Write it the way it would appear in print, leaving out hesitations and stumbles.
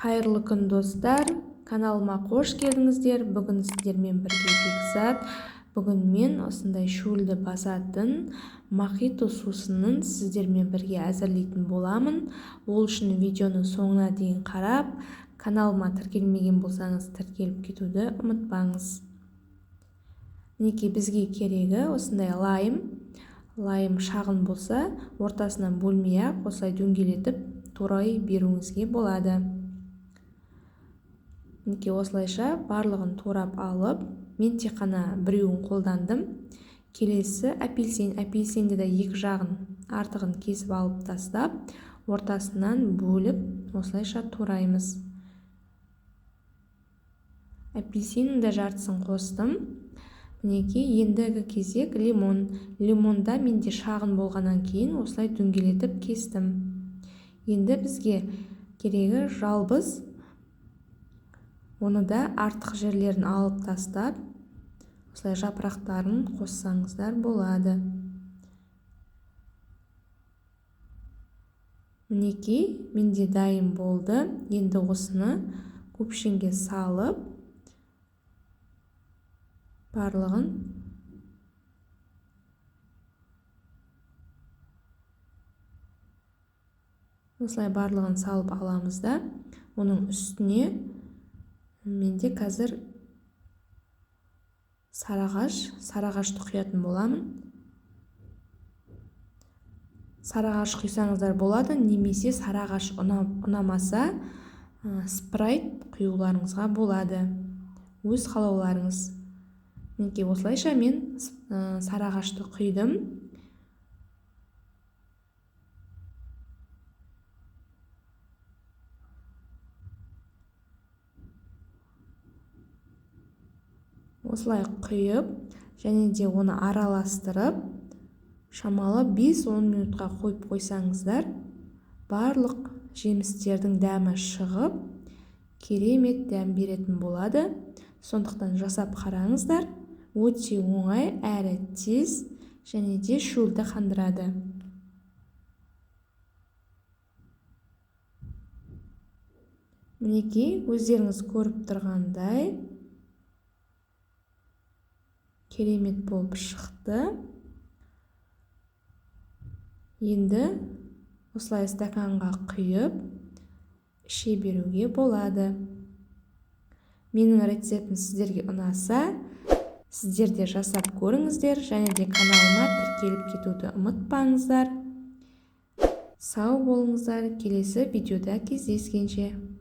Қайырлы күн достар, каналыма қош келдіңіздер. Бүгін сіздермен бірге Бекзат. Бүгін мен осындай шөлді басатын мохито сусынын сіздермен бірге әзірлейтін боламын. Ол үшін видеоны соңына дейін қарап, каналыма тіркелмеген болсаңыз тіркеліп кетуді ұмытпаңыз. Мінекей бізге керегі осындай лайм шағын болса, ортасынан бөлмей-ақ осылай дөңгелетіп турай беруіңізге болады. Мінекей осылайша барлығын турап алып, мен тек қана біреуін қолдандым. Келесі апельсинді де екі жағын артығын кесіп алып тастап, ортасынан бөліп осылайша тураймыз. Апельсиннің де жартысын қостым. Мінекей ендігі кезек лимонда менде шағын болғаннан кейін осылай дөңгелетіп кестім. Енді бізге керегі жалбыз. Оны да артық жерлерін алып тастап, осылай жапырақтарын қоссаңыздар болады. Мінекей менде дайын болды. Енді осыны көпшенге салып, барлығын салып аламыз да, оның үстіне менде қазір сарағашты құятын боламын. Сарағаш құйсаңыздар болады, немесе сарағаш ұнамаса спрайт құюларыңызға болады. Өз қалауларыңыз. Мінекей осылайша мен сарағашты құйдым. Осылай құйып, және де оны араластырып, шамалы 5-10 минутқа қойып қойсаңыздар, барлық жемістердің дәмі шығып, керемет дәм беретін болады. Сондықтан жасап қараңыздар. Өте оңай, әрі тез, және де шөлді қандырады. Мінекей өздеріңіз көріп тұрғандай керемет болып шықты. Енді осылай стаканға құйып іше беруге болады. Менің рецептім сіздерге ұнаса, сіздер де жасап көріңіздер, және де каналыма тіркеліп кетуді ұмытпаңыздар. Сау болыңыздар, келесі видеода кездескенше.